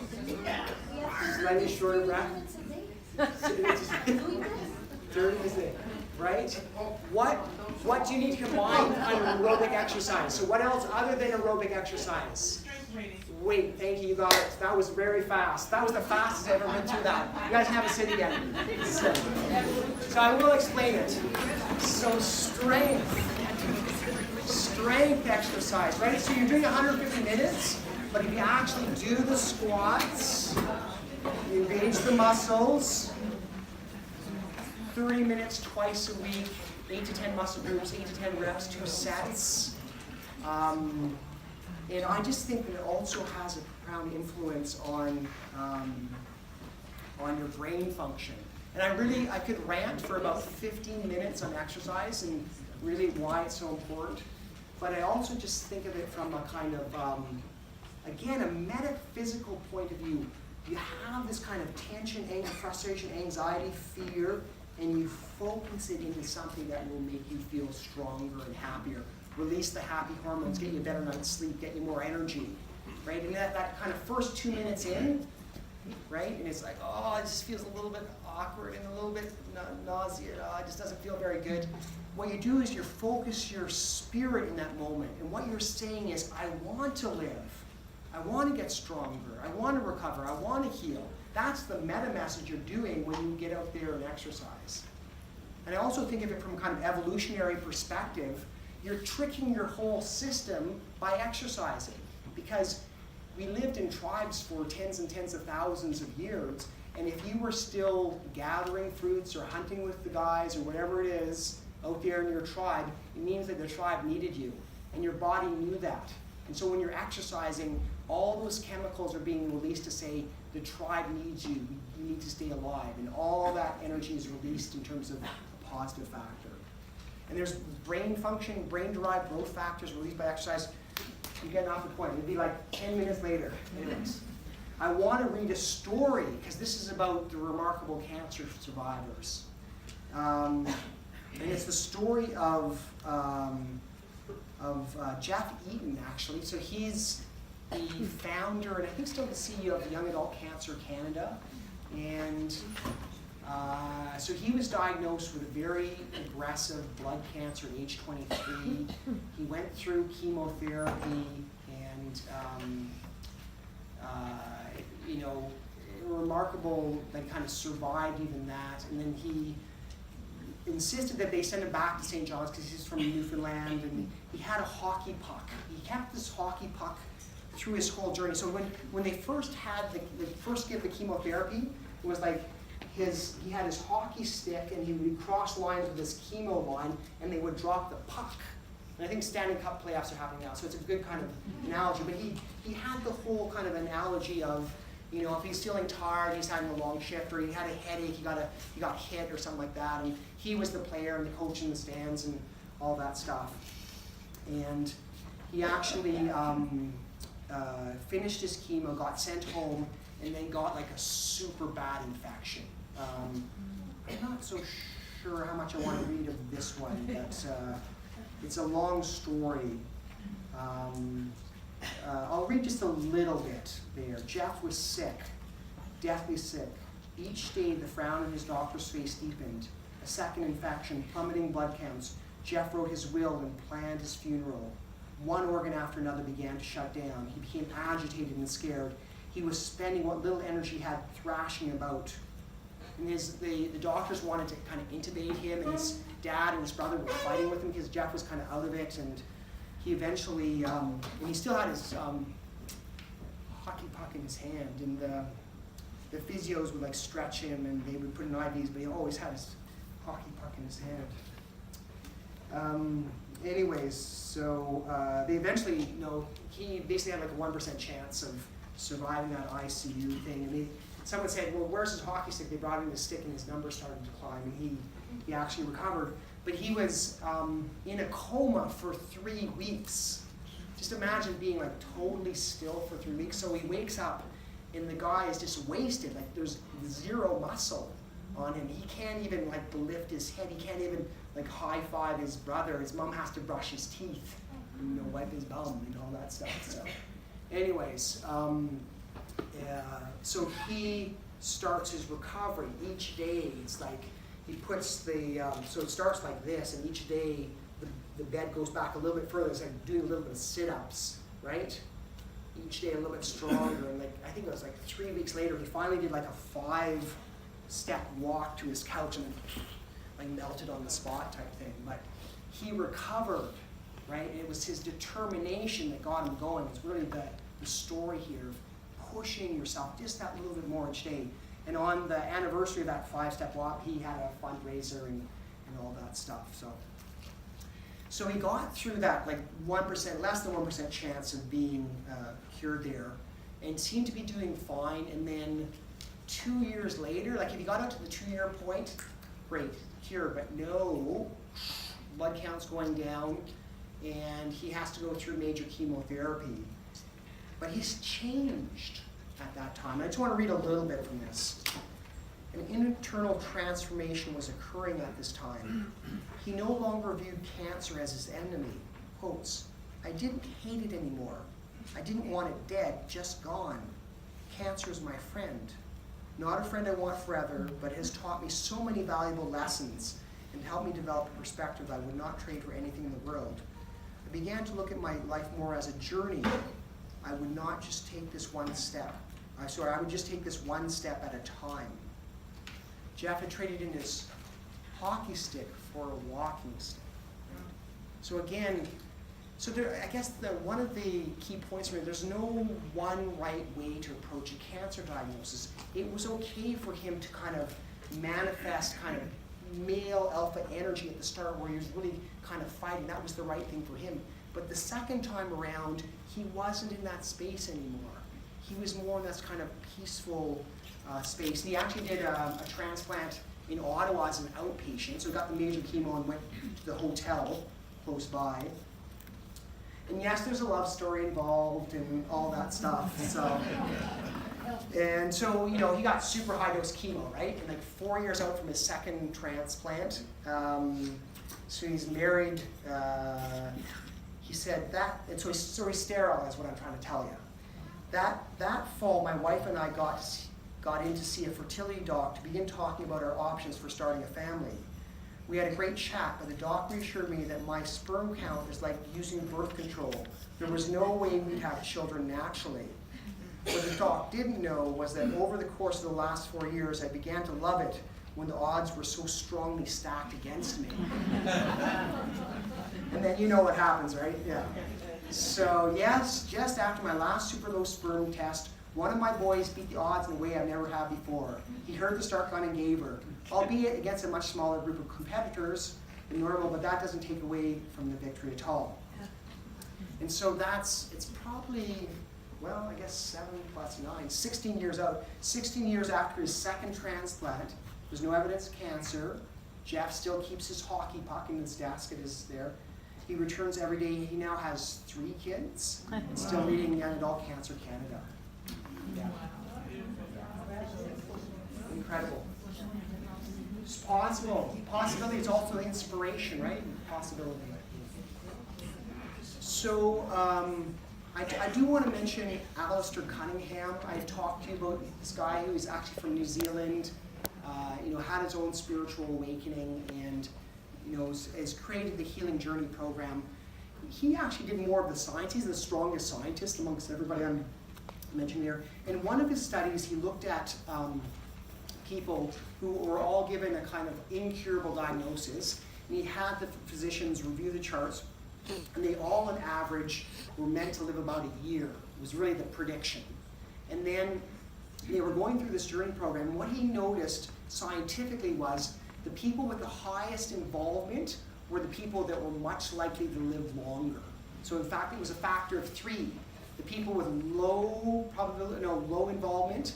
Slightly short of breath. 30 minutes a day. Right? What do you need to combine on aerobic exercise? So what else other than aerobic exercise? Wait, thank you, you got it. That was very fast. That was the fastest I've ever been through that. You guys can have a sit again. So I will explain it. So strength exercise, right? So you're doing 150 minutes, but if you actually do the squats, you engage the muscles, 30 minutes twice a week, 8 to 10 muscle groups, 8 to 10 reps, 2 sets. And I just think that it also has a profound influence on your brain function. And I could rant for about 15 minutes on exercise and really why it's so important. But I also just think of it from a kind of, again, a metaphysical point of view. You have this kind of tension, anger, frustration, anxiety, fear, and you focus it into something that will make you feel stronger and happier. Release the happy hormones, get you a better night's sleep, get you more energy, right? And that kind of first 2 minutes in, right? And it's like, oh, it just feels a little bit awkward and a little bit nauseous. Oh, it just doesn't feel very good. What you do is you focus your spirit in that moment. And what you're saying is, I want to live. I want to get stronger. I want to recover. I want to heal. That's the meta message you're doing when you get out there and exercise. And I also think of it from a kind of evolutionary perspective. You're tricking your whole system by exercising, because we lived in tribes for tens and tens of thousands of years, and if you were still gathering fruits or hunting with the guys or whatever it is out there in your tribe, it means that the tribe needed you, and your body knew that. And so when you're exercising, all those chemicals are being released to say, the tribe needs you, you need to stay alive, and all that energy is released in terms of a positive factor. And there's brain function, brain-derived growth factors released by exercise. You're getting off the point. It'll be like 10 minutes later. Anyways, I want to read a story, because this is about the remarkable cancer survivors. And it's the story of Jeff Eaton, actually. So he's the founder, and I think still the CEO of Young Adult Cancer Canada. And so he was diagnosed with a very aggressive blood cancer at age 23. He went through chemotherapy and, remarkable that he kind of survived even that. And then he insisted that they send him back to St. John's because he's from Newfoundland, and he had a hockey puck. He kept this hockey puck through his whole journey. So when they first had the first give the chemotherapy, it was like he had his hockey stick, and he would cross lines with his chemo line, and they would drop the puck. And I think Stanley Cup playoffs are happening now, so it's a good kind of analogy. But he had the whole kind of analogy of, if he's feeling tired, he's having a long shift, or he had a headache, he got hit or something like that, and he was the player and the coach in the stands and all that stuff. And he actually finished his chemo, got sent home, and then got like a super bad infection. I'm not so sure how much I want to read of this one, but it's a long story. I'll read just a little bit there. Jeff was sick, deathly sick. Each day the frown on his doctor's face deepened. A second infection, plummeting blood counts. Jeff wrote his will and planned his funeral. One organ after another began to shut down. He became agitated and scared. He was spending what little energy he had thrashing about. and the doctors wanted to kind of intubate him, and his dad and his brother were fighting with him because Jeff was kind of out of it, and he eventually, and he still had his hockey puck in his hand, and the physios would like stretch him, and they would put in IVs, but he always had his hockey puck in his hand. Anyways, so they eventually, he basically had like a 1% chance of surviving that ICU thing. And someone said, well, where's his hockey stick? They brought him his stick and his numbers started to climb, and he actually recovered. But he was in a coma for 3 weeks. Just imagine being like totally still for 3 weeks. So he wakes up and the guy is just wasted. Like there's zero muscle on him. He can't even like lift his head. He can't even like high five his brother. His mom has to brush his teeth, wipe his bum and all that stuff. So anyways, so he starts his recovery. Each day it's like he puts so it starts like this, and each day the bed goes back a little bit further. It's like doing a little bit of sit-ups, right? Each day a little bit stronger, and like I think it was like 3 weeks later, he finally did like a 5-step walk to his couch and like melted on the spot type thing. But he recovered, right? And it was his determination that got him going. It's really the story here of pushing yourself just that little bit more each day. And on the anniversary of that 5-step walk, he had a fundraiser and all that stuff. So he got through that like 1%, less than 1% chance of being cured there, and seemed to be doing fine. And then 2 years later, like if he got out to the 2-year point, great, cured, but no, blood count's going down, and he has to go through major chemotherapy. But he's changed at that time. I just want to read a little bit from this. An internal transformation was occurring at this time. He no longer viewed cancer as his enemy. Quotes, I didn't hate it anymore. I didn't want it dead, just gone. Cancer is my friend. Not a friend I want forever, but has taught me so many valuable lessons and helped me develop a perspective I would not trade for anything in the world. I began to look at my life more as a journey. I would not just take this one step. I would just take this one step at a time. Jeff had traded in his hockey stick for a walking stick. So again, I guess one of the key points for me, there's no one right way to approach a cancer diagnosis. It was okay for him to kind of manifest kind of male alpha energy at the start where he was really kind of fighting. That was the right thing for him. But the second time around, he wasn't in that space anymore. He was more in this kind of peaceful space. And he actually did a transplant in Ottawa as an outpatient. So he got the major chemo and went to the hotel close by. And yes, there's a love story involved and all that stuff. So he got super high dose chemo, right? And like 4 years out from his second transplant. So he's married. He said that, and so he's sterile, is what I'm trying to tell you. That fall, my wife and I got in to see a fertility doc to begin talking about our options for starting a family. We had a great chat, but the doc reassured me that my sperm count is like using birth control. There was no way we'd have children naturally. What the doc didn't know was that over the course of the last 4 years, I began to love it when the odds were so strongly stacked against me. And then you know what happens, right? Yeah. So yes, just after my last super low sperm test, one of my boys beat the odds in a way I never have before. He heard the start gun and gave her, albeit against a much smaller group of competitors than normal, but that doesn't take away from the victory at all. And so it's probably, well, I guess 7 plus 9, 16 years out. 16 years after his second transplant, there's no evidence of cancer. Jeff still keeps his hockey puck in his desk, it is there. He returns every day. He now has 3 kids and still leading Young Adult Cancer Canada. Yeah. Incredible. It's possible. Possibility is also inspiration, right? Possibility. So I do want to mention Alistair Cunningham. I've talked to you about this guy who is actually from New Zealand, had his own spiritual awakening and has created the Healing Journey program. He actually did more of the science. He's the strongest scientist amongst everybody I'm mentioning there. In one of his studies, he looked at people who were all given a kind of incurable diagnosis. And he had the physicians review the charts, and they all on average were meant to live about a year. It was really the prediction. And then they were going through this journey program, and what he noticed scientifically was the people with the highest involvement were the people that were much likely to live longer. So in fact, it was a factor of 3. The people with low involvement,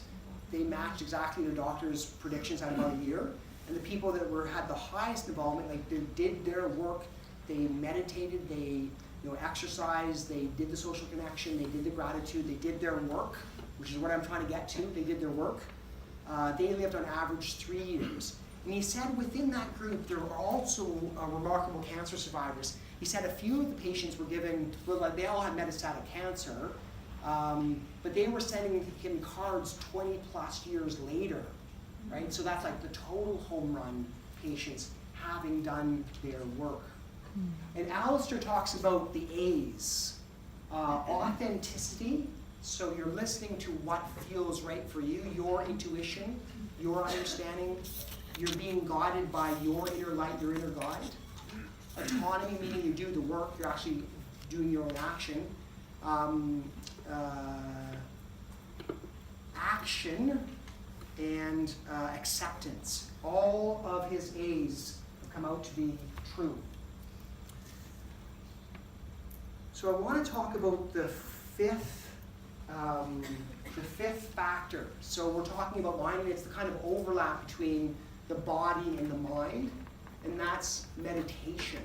they matched exactly the doctor's predictions at about a year. And the people that had the highest involvement, like they did their work, they meditated, they exercised, they did the social connection, they did the gratitude, they did their work, which is what I'm trying to get to. They did their work. They lived on average 3 years. And he said within that group, there were also remarkable cancer survivors. He said a few of the patients were given, they all had metastatic cancer, but they were sending him cards 20 plus years later, right? So that's like the total home run patients having done their work. And Alistair talks about the A's, authenticity. So you're listening to what feels right for you, your intuition, your understanding. You're being guided by your inner light, your inner guide. Autonomy, meaning you do the work, you're actually doing your own action. Action and acceptance. All of his A's have come out to be true. So I want to talk about the fifth factor. So we're talking about mind, and it's the kind of overlap between the body and the mind, and that's meditation,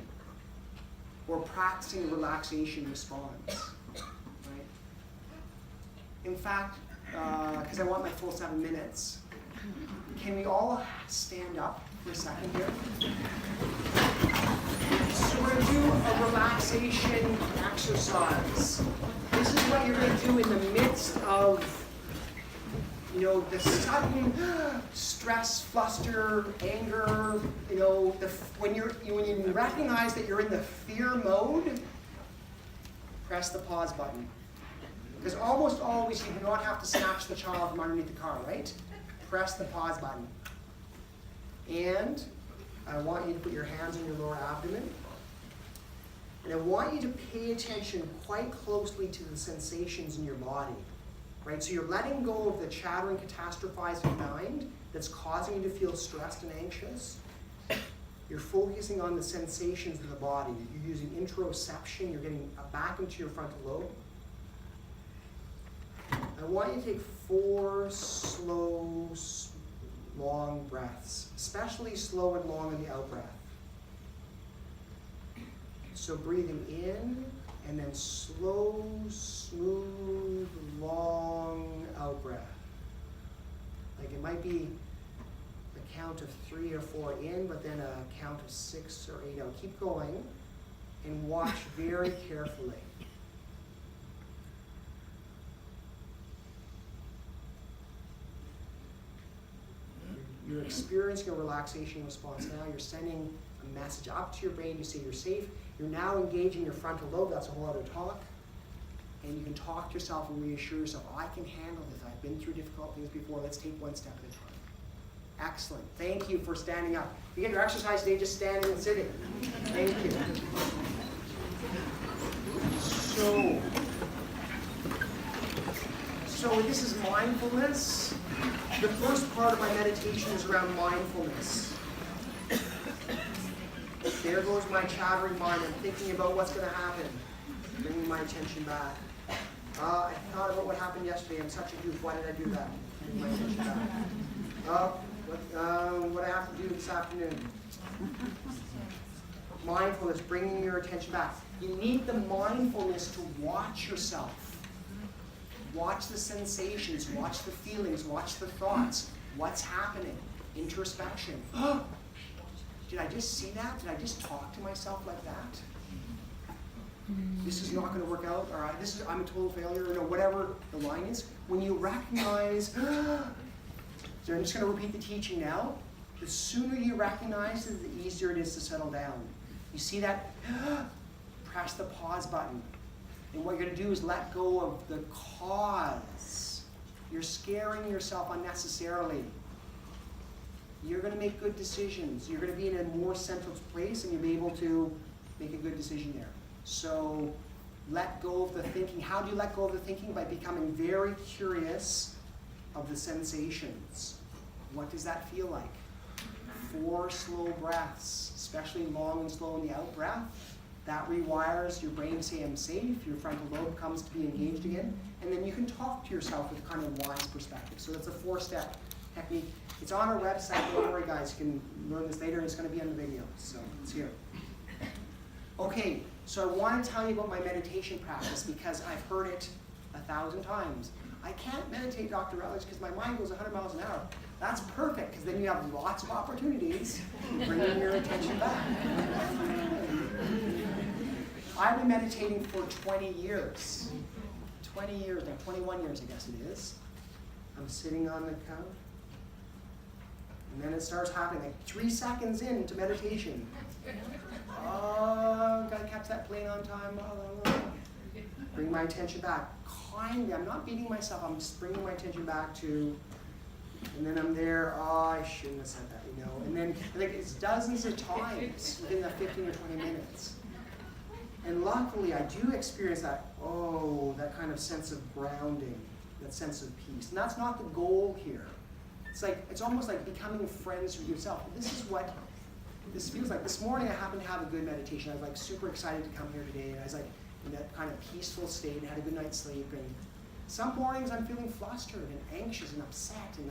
or practicing relaxation response, right? In fact, because I want my full 7 minutes, can we all stand up for a second here? So we're going to do a relaxation exercise. This is what you're going to do in the midst of the sudden stress, fluster, anger, when you recognize that you're in the fear mode, press the pause button. Because almost always you do not have to snatch the child from underneath the car, right? Press the pause button. And I want you to put your hands on your lower abdomen. And I want you to pay attention quite closely to the sensations in your body. Right, so you're letting go of the chattering, catastrophizing mind that's causing you to feel stressed and anxious. You're focusing on the sensations of the body. You're using interoception. You're getting back into your frontal lobe. I want you to take 4 slow, long breaths, especially slow and long in the out-breath. So breathing in, and then slow, smooth, long out-breath. Like it might be a count of 3 or 4 in, but then a count of 6 or 8 out. Keep going and watch very carefully. You're experiencing a relaxation response now. You're sending a message up to your brain. You say you're safe. You're now engaging your frontal lobe. That's a whole other talk. And you can talk to yourself and reassure yourself, I can handle this. I've been through difficult things before. Let's take one step at a time. Excellent. Thank you for standing up. You get your exercise today just standing and sitting. Thank you. So this is mindfulness. The first part of my meditation is around mindfulness. There goes my chattering mind. I'm thinking about what's going to happen. Bringing my attention back. I thought about what happened yesterday. I'm such a goof. Why did I do that? Bringing my attention back. What I have to do this afternoon. Mindfulness, bringing your attention back. You need the mindfulness to watch yourself. Watch the sensations, watch the feelings, watch the thoughts. What's happening? Introspection. Did I just see that? Did I just talk to myself like that? This is not going to work out, or I'm a total failure, or whatever the line is. When you recognize, so I'm just going to repeat the teaching now. The sooner you recognize it, the easier it is to settle down. You see that? Press the pause button. And what you're going to do is let go of the cause. You're scaring yourself unnecessarily. you're going to make good decisions. You're going to be in a more central place and you'll be able to make a good decision there. So let go of the thinking. How do you let go of the thinking? By becoming very curious of the sensations. What does that feel like? 4 slow breaths, especially long and slow in the out breath. That rewires your brain to say, I'm safe. Your frontal lobe comes to be engaged again. And then you can talk to yourself with kind of wise perspective. So that's a 4-step technique. It's on our website. Don't worry, guys. You can learn this later. It's going to be on the video. So it's here. Okay, so I want to tell you about my meditation practice because I've heard it 1,000 times. I can't meditate, Dr. Rutledge, because my mind goes 100 miles an hour. That's perfect, because then you have lots of opportunities bringing your attention back. I've been meditating for 20 years. 20 years now, 21 years I guess it is. I'm sitting on the couch. And then it starts happening, like 3 seconds into meditation. Oh, gotta catch that plane on time. Bring my attention back. Kindly, I'm not beating myself, I'm just bringing my attention back to, and then I'm there, oh, I shouldn't have said that, you know. And then like it's dozens of times within the 15 or 20 minutes. And luckily, I do experience that, that kind of sense of grounding, that sense of peace. And that's not the goal here. It's almost like becoming friends with yourself. This is what this feels like. This morning, I happened to have a good meditation. I was like super excited to come here today. And I was like in that kind of peaceful state and had a good night's sleep. And some mornings, I'm feeling flustered and anxious and upset and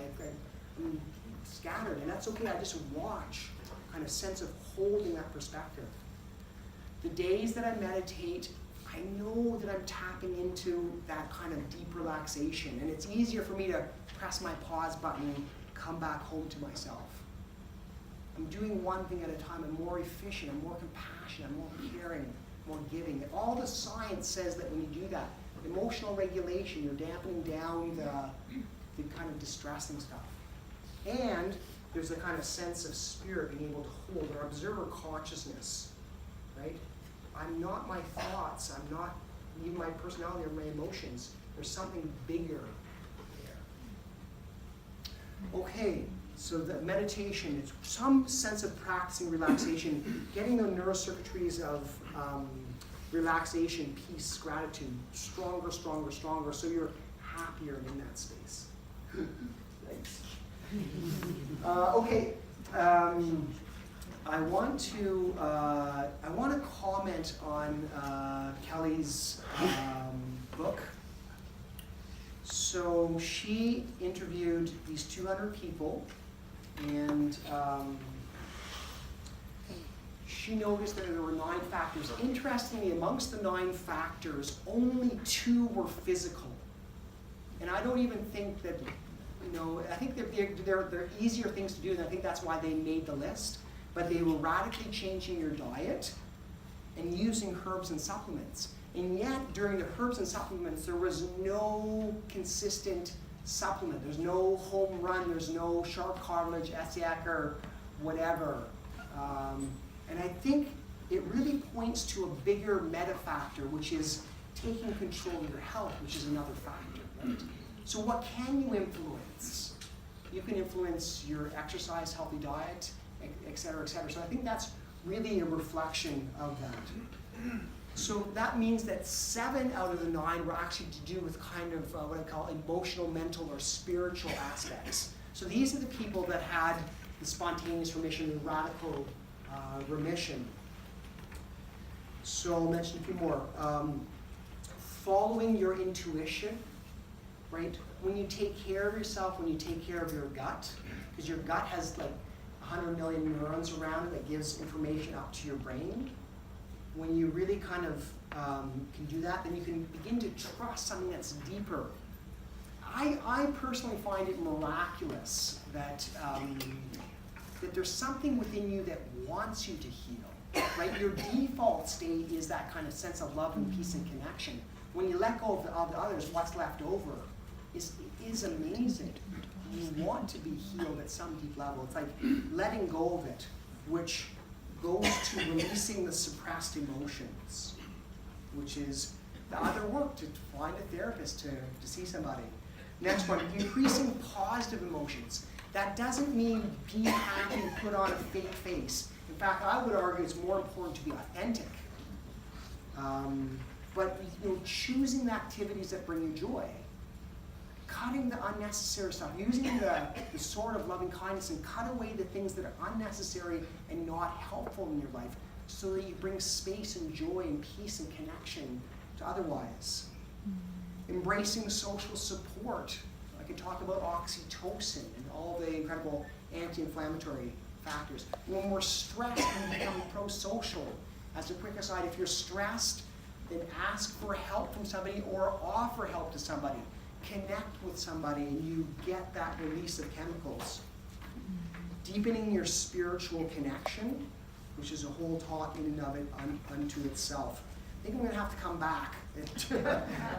I'm scattered. And that's okay. I just watch, kind of sense of holding that perspective. The days that I meditate, I know that I'm tapping into that kind of deep relaxation. And it's easier for me to press my pause button and come back home to myself. I'm doing one thing at a time. I'm more efficient. I'm more compassionate. I'm more caring, more giving. All the science says that when you do that, emotional regulation, you're dampening down the kind of distressing stuff. And there's a kind of sense of spirit being able to hold, or observer consciousness, right? I'm not my thoughts. I'm not even my personality or my emotions. There's something bigger there. Okay, so the meditation, it's some sense of practicing relaxation, getting the neurocircuitries of relaxation, peace, gratitude, stronger, stronger, stronger, so you're happier in that space. Thanks. Okay. I want to comment on Kelly's book. So she interviewed these 200 people, and she noticed that there were 9 factors. Interestingly, amongst the 9 factors, only 2 were physical. And I don't even think that, I think they're easier things to do, and I think that's why they made the list. But they were radically changing your diet and using herbs and supplements. And yet, during the herbs and supplements, there was no consistent supplement. There's no home run, there's no sharp cartilage, Essiac, or whatever. And I think it really points to a bigger meta factor, which is taking control of your health, which is another factor, right? So what can you influence? You can influence your exercise, healthy diet, et cetera, et cetera. So I think that's really a reflection of that. So that means that 7 out of the 9 were actually to do with kind of what I call emotional, mental, or spiritual aspects. So these are the people that had the spontaneous remission, the radical remission. So I'll mention a few more. Following your intuition, right? When you take care of yourself, when you take care of your gut, because your gut has like 100 million neurons around it that gives information up to your brain. When you really kind of can do that, then you can begin to trust something that's deeper. I personally find it miraculous that that there's something within you that wants you to heal, right? Your default state is that kind of sense of love and peace and connection. When you let go of the others, what's left over is amazing. You want to be healed at some deep level. It's like letting go of it, which goes to releasing the suppressed emotions, which is the other work, to find a therapist, to see somebody. Next one, increasing positive emotions. That doesn't mean be happy and put on a fake face. In fact, I would argue it's more important to be authentic. But choosing the activities that bring you joy, cutting the unnecessary stuff, using the sword of loving kindness and cut away the things that are unnecessary and not helpful in your life so that you bring space and joy and peace and connection to otherwise. Embracing social support. I could talk about oxytocin and all the incredible anti-inflammatory factors. When we're stressed, we become pro-social. As a quick aside, if you're stressed, then ask for help from somebody or offer help to somebody. Connect with somebody and you get that release of chemicals. Deepening your spiritual connection, which is a whole talk in and of it unto itself. I think I'm going to have to come back and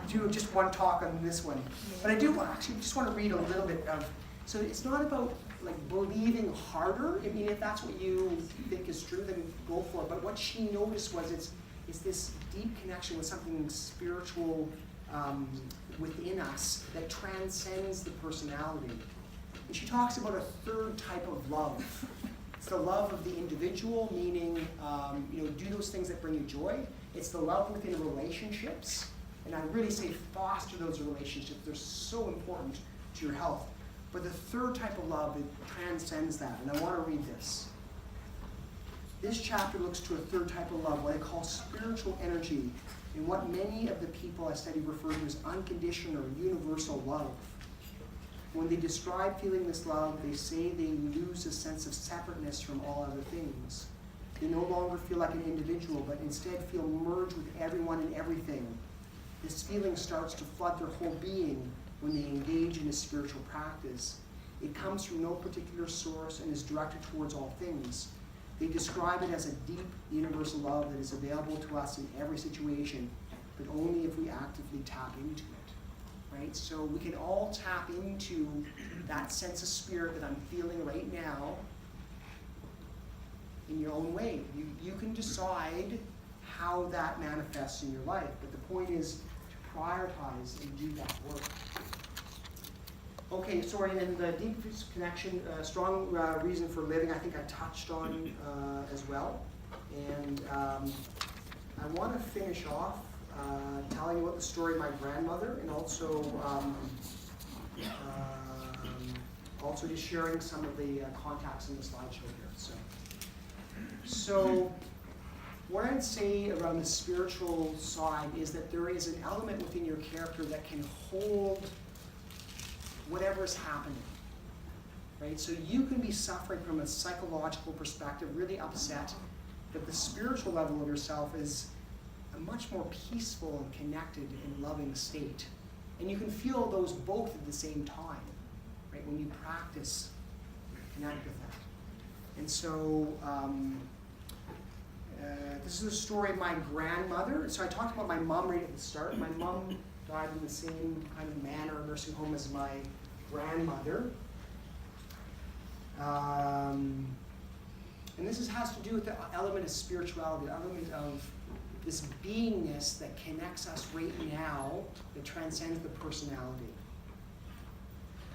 do just one talk on this one. But I do actually just want to read a little bit of, so it's not about like believing harder. I mean, if that's what you think is true, then go for it. But what she noticed was it's this deep connection with something spiritual within us that transcends the personality. And she talks about a third type of love. It's the love of the individual, meaning do those things that bring you joy. It's the love within relationships, and I really say foster those relationships. They're so important to your health. But the third type of love, it transcends that, and I want to read this. This chapter looks to a third type of love, what I call spiritual energy, and what many of the people I study refer to as unconditional or universal love. When they describe feeling this love, they say they lose a sense of separateness from all other things. They no longer feel like an individual, but instead feel merged with everyone and everything. This feeling starts to flood their whole being when they engage in a spiritual practice. It comes from no particular source and is directed towards all things. They describe it as a deep, universal love that is available to us in every situation, but only if we actively tap into it. Right? So we can all tap into that sense of spirit that I'm feeling right now in your own way. You can decide how that manifests in your life, but the point is to prioritize and do that work. Okay, sorry, and the deep connection, strong reason for living, I think I touched on as well. And I want to finish off telling you about the story of my grandmother, and also just sharing some of the contacts in the slideshow here. So what I'd say around the spiritual side is that there is an element within your character that can hold whatever is happening, right? So you can be suffering from a psychological perspective, really upset, but the spiritual level of yourself is a much more peaceful and connected and loving state. And you can feel those both at the same time, right? When you practice, connect with that. And so this is the story of my grandmother. So I talked about my mom right at the start. My mom died in the same kind of manner, nursing home, as my grandmother. And this has to do with the element of spirituality, the element of this beingness that connects us right now, that transcends the personality.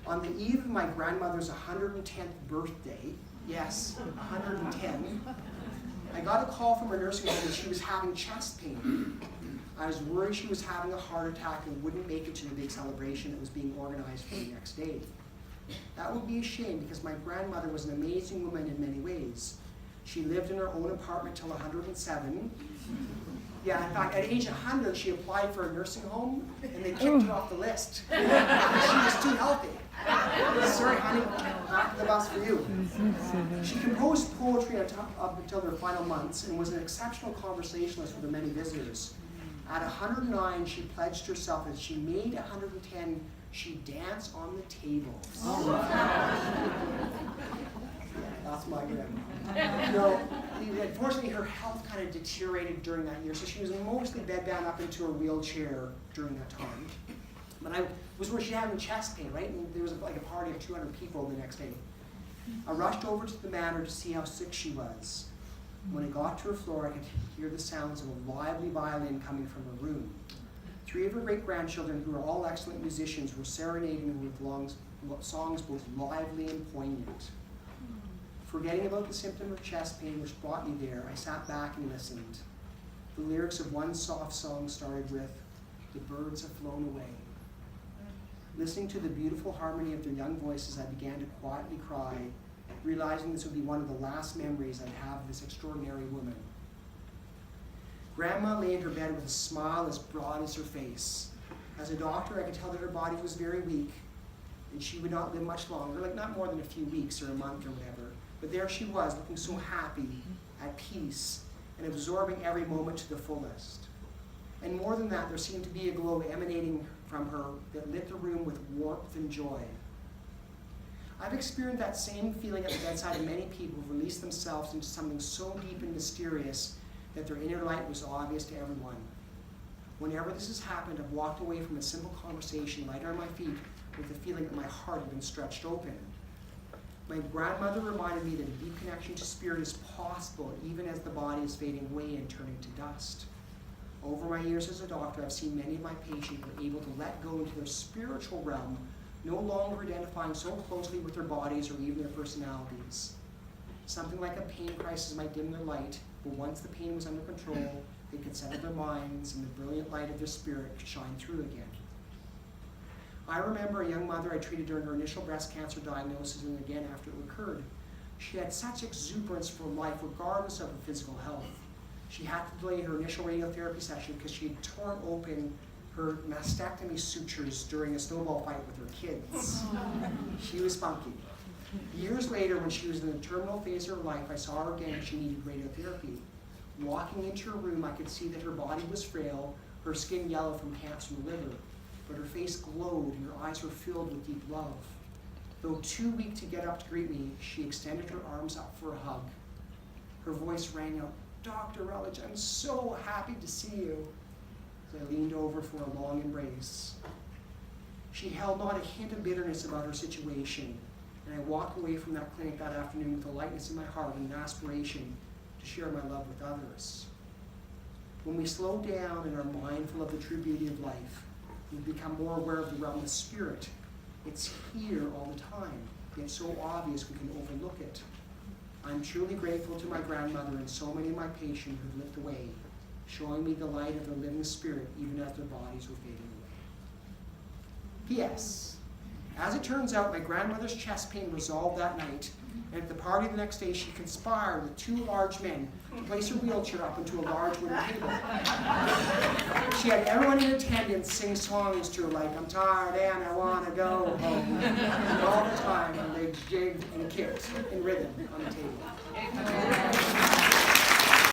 On the eve of my grandmother's 110th birthday, yes, 110, I got a call from her nursing home that she was having chest pain. I was worried she was having a heart attack and wouldn't make it to the big celebration that was being organized for the next day. That would be a shame because my grandmother was an amazing woman in many ways. She lived in her own apartment till 107. Yeah, in fact, at age 100, she applied for a nursing home and they kicked her off the list. She was too healthy. Sorry, honey, not the bus for you. She composed poetry up until her final months and was an exceptional conversationalist for the many visitors. At 109, she pledged herself that she made 110, she'd dance on the tables. That's my grandma. No, unfortunately, her health kind of deteriorated during that year, so she was mostly bedbound up into a wheelchair during that time. But I was where she had having chest pain, right? And there was like a party of 200 people the next day. I rushed over to the manor to see how sick she was. When I got to her floor, I could hear the sounds of a lively violin coming from her room. 3 of her great-grandchildren, who are all excellent musicians, were serenading her with songs both lively and poignant. Forgetting about the symptom of chest pain which brought me there, I sat back and listened. The lyrics of one soft song started with, "The birds have flown away." Listening to the beautiful harmony of their young voices, I began to quietly cry, realizing this would be one of the last memories I'd have of this extraordinary woman. Grandma lay in her bed with a smile as broad as her face. As a doctor, I could tell that her body was very weak, and she would not live much longer, like not more than a few weeks or a month or whatever. But there she was, looking so happy, at peace, and absorbing every moment to the fullest. And more than that, there seemed to be a glow emanating from her that lit the room with warmth and joy. I've experienced that same feeling at the bedside of many people who release themselves into something so deep and mysterious that their inner light was obvious to everyone. Whenever this has happened, I've walked away from a simple conversation, light on my feet, with the feeling that my heart had been stretched open. My grandmother reminded me that a deep connection to spirit is possible even as the body is fading away and turning to dust. Over my years as a doctor, I've seen many of my patients were able to let go into their spiritual realm, no longer identifying so closely with their bodies or even their personalities. Something like a pain crisis might dim their light, but once the pain was under control, they could settle their minds and the brilliant light of their spirit could shine through again. I remember a young mother I treated during her initial breast cancer diagnosis and again after it recurred. She had such exuberance for life regardless of her physical health. She had to delay her initial radiotherapy session because she had torn open her mastectomy sutures during a snowball fight with her kids. She was funky. Years later, when she was in the terminal phase of her life, I saw her again and she needed radiotherapy. Walking into her room, I could see that her body was frail, her skin yellow from cancer in the liver, but her face glowed and her eyes were filled with deep love. Though too weak to get up to greet me, she extended her arms up for a hug. Her voice rang out, "Dr. Rutledge, I'm so happy to see you." As I leaned over for a long embrace. She held not a hint of bitterness about her situation, and I walked away from that clinic that afternoon with a lightness in my heart and an aspiration to share my love with others. When we slow down and are mindful of the true beauty of life, we become more aware of the realm of spirit. It's here all the time, yet so obvious we can overlook it. I'm truly grateful to my grandmother and so many of my patients who've lit the way, showing me the light of their living spirit even as their bodies were fading away. P.S. As it turns out, my grandmother's chest pain resolved that night, and at the party the next day she conspired with two large men to place her wheelchair up into a large wooden table. She had everyone in attendance sing songs to her like, "I'm tired and I want to go home." And all the time, her legs jigged and kicked in rhythm on the table.